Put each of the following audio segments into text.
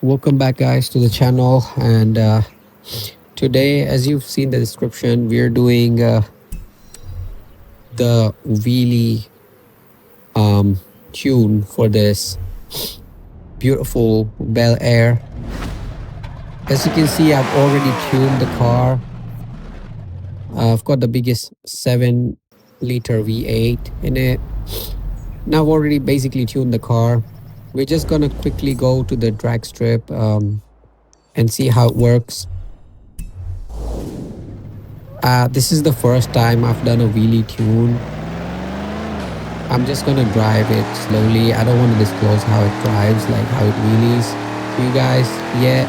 Welcome back, guys, to the channel. And today, as you've seen the description, we're doing the wheelie tune for this beautiful Bel Air. As you can see, I've already tuned the car. I've got the biggest 7-liter V8 in it. Now I've already basically tuned the car. We're just gonna quickly go to the drag strip and see how it works. This is the first time I've done a wheelie tune. I'm just gonna drive it slowly. I don't want to disclose how it drives, like how it wheelies to you guys yet.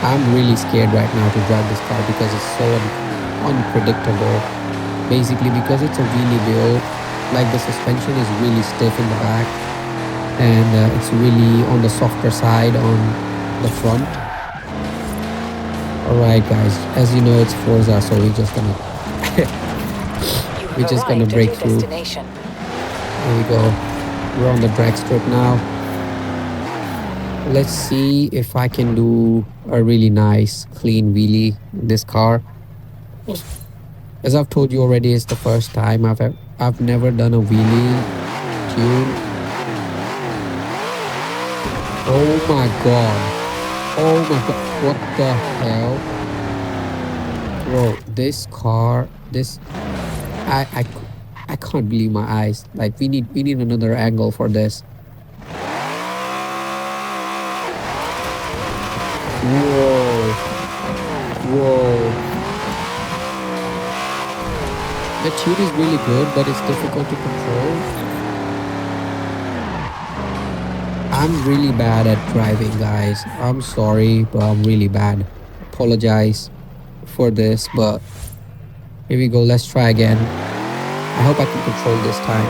I'm really scared right now to drive this car because it's so unpredictable. Basically, because it's a wheelie build, like the suspension is really stiff in the back, and it's really on the softer side on the front. Alright guys, as you know, it's Forza, so we're just gonna break through. There we go. We're on the drag strip now. Let's see if I can do a really nice clean wheelie in this car. As I've told you already, it's the first time I've never done a wheelie tune. Oh my god. Oh my god. What the hell? Bro, this car, I can't believe my eyes. Like we need another angle for this. Whoa. Whoa. The tune is really good, but it's difficult to control. I'm really bad at driving, guys. I'm sorry, but I'm really bad. Apologize for this, but here we go. Let's try again. I hope I can control this time.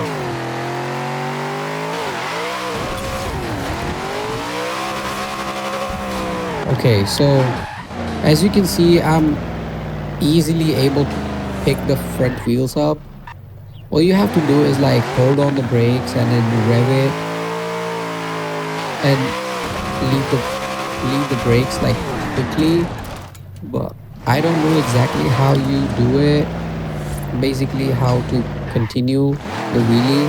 Okay, so as you can see, I'm easily able to pick the front wheels up. All you have to do is like hold on the brakes and then rev it and leave the brakes like quickly. But I don't know exactly how you do it. Basically, how to continue the wheelie.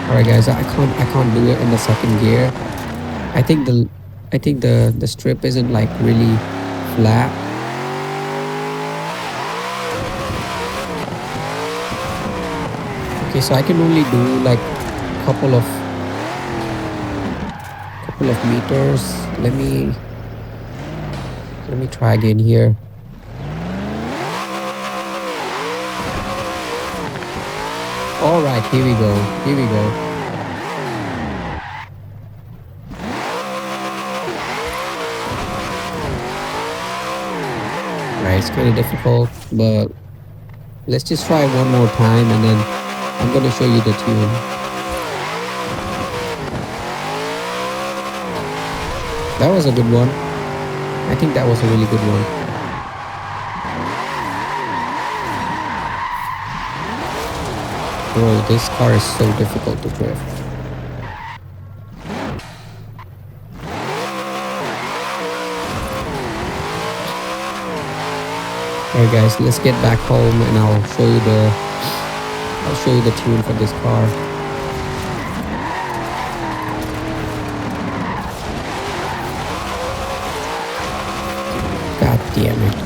Alright guys, I can't do it in the second gear. I think the strip isn't like really flat. Okay, so I can only do like couple of meters. Let me try again here. All right, here we go. Right, it's kind of difficult, but let's just try one more time and then I'm gonna show you the tune. That was a good one. I think that was a really good one. Bro, this car is so difficult to drift. Alright guys, let's get back home and I'll show you the tune for this car. God damn it.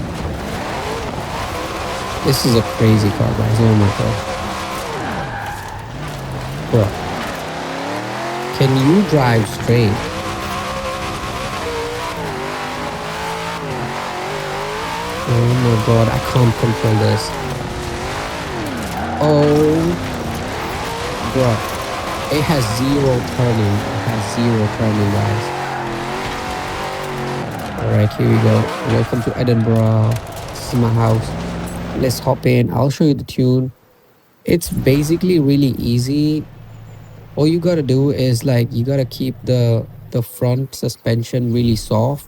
This is a crazy car, guys. Oh my god. Bro, can you drive straight? Oh my god, I can't control this. Oh, bro, it has zero turning. Guys. Alright, here we go. Welcome to Edinburgh. This is my house. Let's hop in. I'll show you the tune. It's basically really easy. All you gotta do is like you gotta keep the front suspension really soft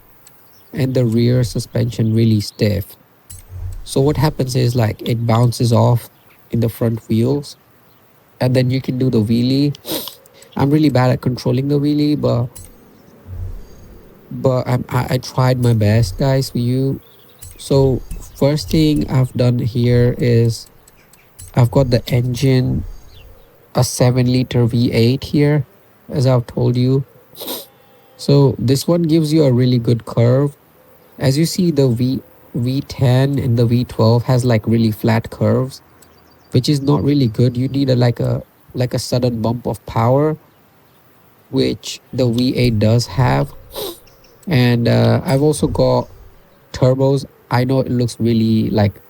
and the rear suspension really stiff. So what happens is like it bounces off in the front wheels and then you can do the wheelie. I'm really bad at controlling the wheelie, but I tried my best, guys, for you. So first thing I've done here is I've got the engine, a 7 liter V8 here, as I've told you. So this one gives you a really good curve. As you see, the V10 and the V12 has like really flat curves, which is not really good. You need a sudden bump of power, which the V8 does have. And I've also got turbos. I know it looks really like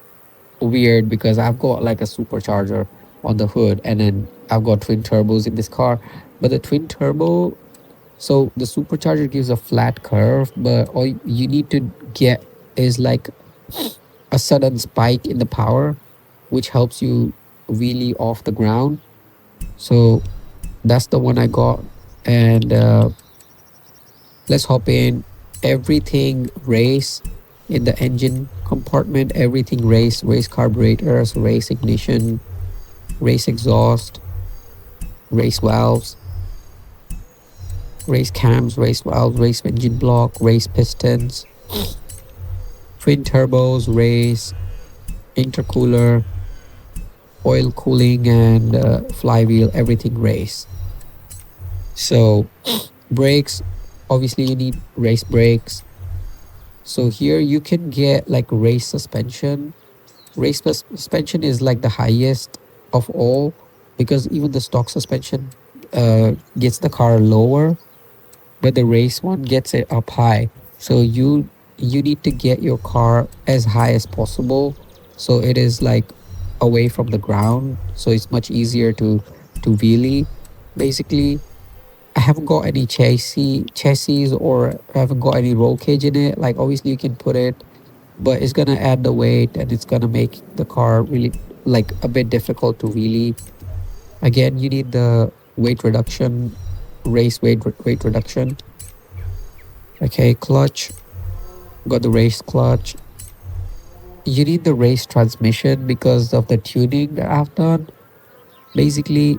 weird because I've got like a supercharger on the hood, and then I've got twin turbos in this car. But the twin turbo, so the supercharger gives a flat curve, but all you need to get is like a sudden spike in the power, which helps you wheelie off the ground. So that's the one I got. And let's hop in. Everything race in the engine compartment, everything race carburetors, race ignition, race exhaust, race valves, race cams, race valves, race engine block, race pistons, twin turbos, race intercooler, oil cooling, and flywheel, everything race. So brakes, obviously you need race brakes. So here you can get like race suspension. Suspension is like the highest of all, because even the stock suspension gets the car lower, but the race one gets it up high. So you need to get your car as high as possible, so it is like away from the ground, so it's much easier to wheelie. Basically, I haven't got any chassis, or I haven't got any roll cage in it. Like obviously you can put it, but it's gonna add the weight and it's gonna make the car really like a bit difficult to wheelie. Again, you need the weight reduction, weight reduction. Okay, clutch, got the race clutch. You need the race transmission because of the tuning that I've done. Basically,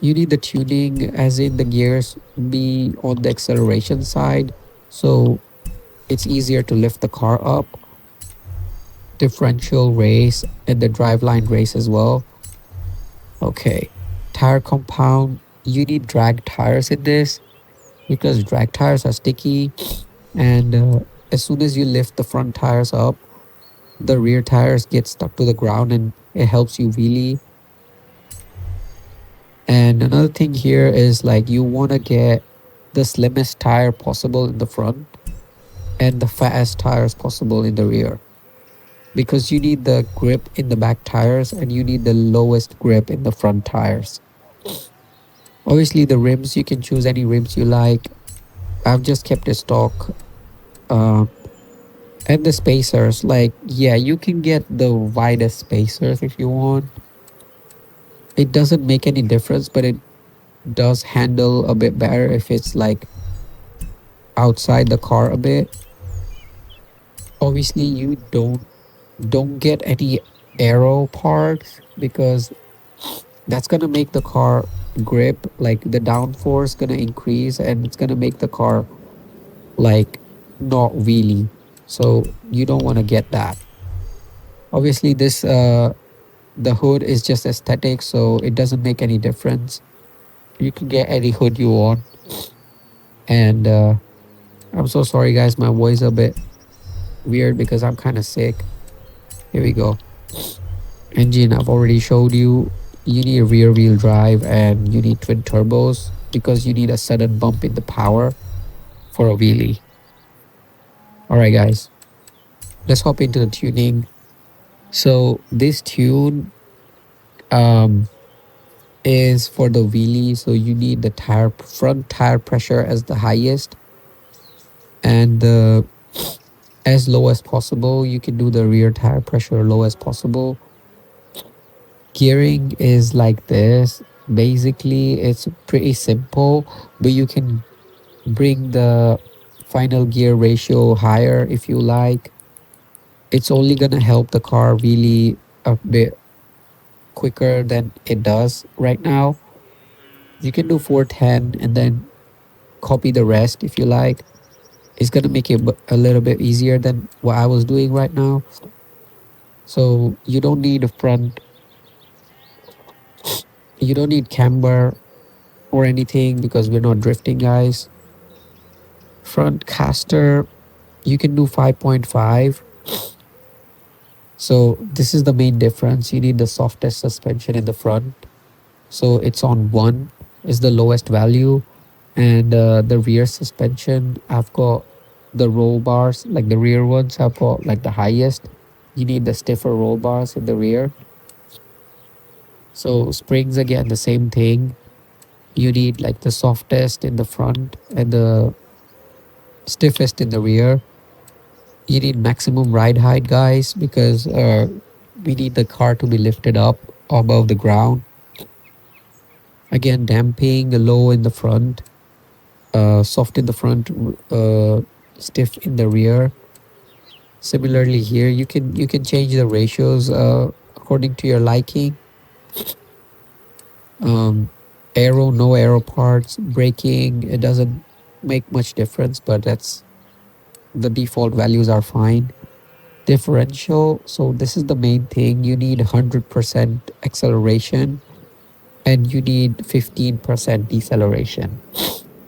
you need the tuning as in the gears be on the acceleration side, so it's easier to lift the car up. Differential race and the driveline race as well. Okay, tire compound. You need drag tires in this because drag tires are sticky, and as soon as you lift the front tires up, the rear tires get stuck to the ground and it helps you wheelie. And another thing here is like you want to get the slimmest tire possible in the front and the fattest tires possible in the rear, because you need the grip in the back tires and you need the lowest grip in the front tires. Obviously, the rims, you can choose any rims you like. I've just kept it stock. Um, and the spacers, like, yeah, you can get the widest spacers if you want. It doesn't make any difference, but it does handle a bit better if it's like outside the car a bit. Obviously, you don't get any aero parts because that's gonna make the car grip, like the downforce gonna increase and it's gonna make the car like not wheelie. So you don't want to get that. Obviously, this the hood is just aesthetic, so it doesn't make any difference. You can get any hood you want. And I'm so sorry, guys, my voice is a bit weird because I'm kind of sick. Here we go. Engine, I've already showed you. You need a rear wheel drive and you need twin turbos because you need a sudden bump in the power for a wheelie. All right, guys, let's hop into the tuning. So this tune um is for the wheelie, so you need the tire front tire pressure as the highest and the as low as possible. You can do the rear tire pressure low as possible. Gearing is like this. Basically, it's pretty simple, but you can bring the final gear ratio higher if you like. It's only gonna help the car really a bit quicker than it does right now. You can do 410 and then copy the rest if you like. It's gonna make it a little bit easier than what I was doing right now. So you don't need camber or anything because we're not drifting, guys. Front caster, you can do 5.5. So this is the main difference. You need the softest suspension in the front. So it's on 1 is the lowest value. And the rear suspension, I've got the roll bars, like the rear ones, I've got like the highest. You need the stiffer roll bars in the rear. So springs, again, the same thing. You need like the softest in the front and the stiffest in the rear. You need maximum ride height, guys, because we need the car to be lifted up above the ground. Again, damping low in the front, soft in the front, stiff in the rear. Similarly here, you can change the ratios according to your liking. Um, Aero, no aero parts, braking, it doesn't make much difference, but that's the default values are fine. Differential, so this is the main thing. You need 100% acceleration and you need 15% deceleration.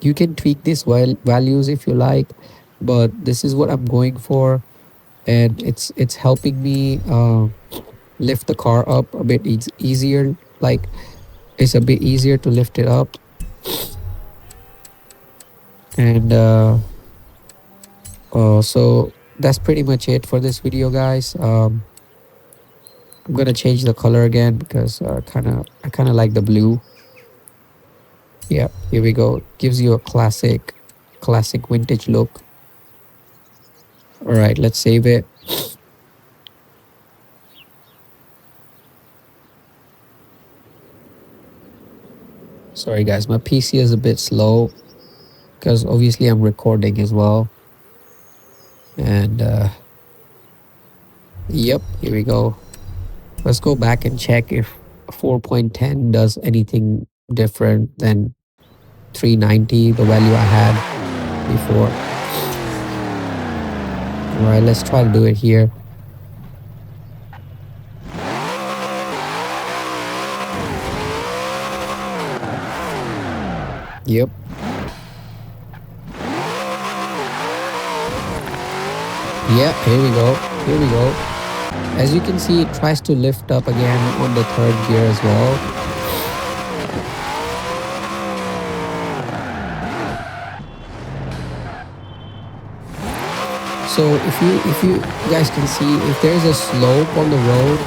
You can tweak these values if you like, but this is what I'm going for, and it's helping me lift the car up a bit easier. Like, it's a bit easier to lift it up. And so that's pretty much it for this video, guys. I'm gonna change the color again because I kind of like the blue. Yeah, here we go. Gives you a classic vintage look. All right, let's save it. Sorry guys, my PC is a bit slow because obviously I'm recording as well. And yep, here we go. Let's go back and check if 4.10 does anything different than 390, the value I had before. All right, let's try to do it here. Yep. Yeah, here we go. Here we go. As you can see, it tries to lift up again on the third gear as well. So if you guys can see, if there's a slope on the road,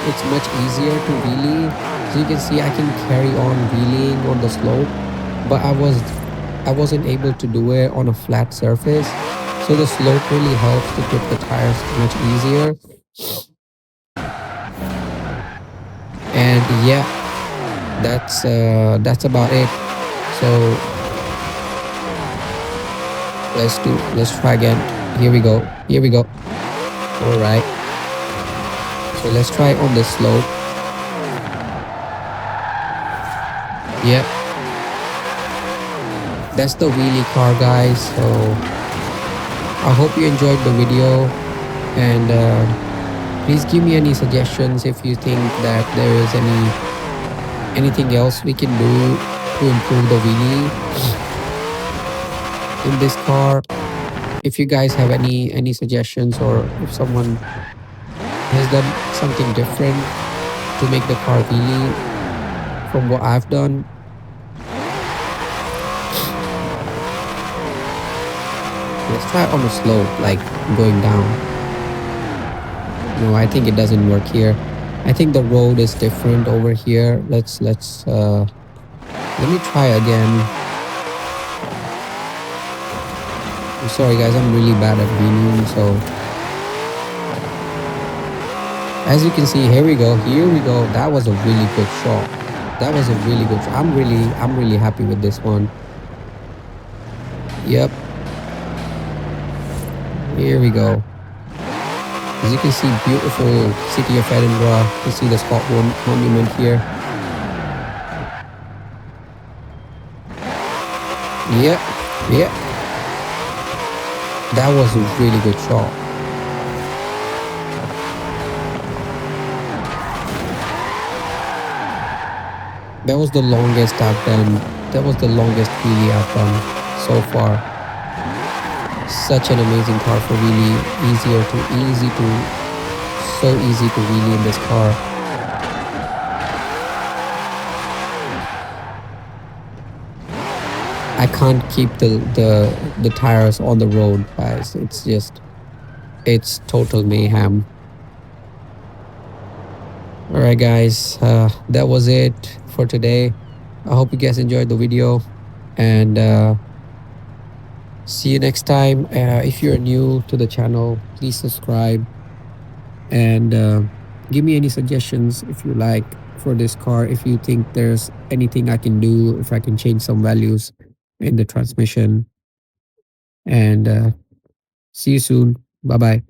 it's much easier to wheelie. So you can see I can carry on wheeling on the slope, but I wasn't able to do it on a flat surface. So the slope really helps to grip the tires much easier. And yeah, that's about it. So let's try again. Here we go. Here we go. All right. So let's try on the slope. Yep. That's the wheelie car, guys. So I hope you enjoyed the video, and please give me any suggestions if you think that there is anything else we can do to improve the wheelie in this car. If you guys have any suggestions, or if someone has done something different to make the car wheelie from what I've done. Let's try on a slope, like going down. No, I think it doesn't work here. I think the road is different over here. Let me try again. I'm sorry guys, I'm really bad at wheeling, so as you can see, here we go. That was a really good shot. That was a really good shot. I'm really happy with this one. Yep. Here we go. As you can see, beautiful city of Edinburgh. You can see the Scotland monument here. Yeah, yeah, that was a really good shot. That was the longest I've done. That was the longest wheelie I've done so far. Such an amazing car for wheelie. So easy to wheelie in this car. I can't keep the tires on the road, guys. It's total mayhem. All right, guys. That was it for today. I hope you guys enjoyed the video, and see you next time. If you're new to the channel, please subscribe and give me any suggestions if you like for this car. If you think there's anything I can do, if I can change some values in the transmission, and see you soon. Bye bye.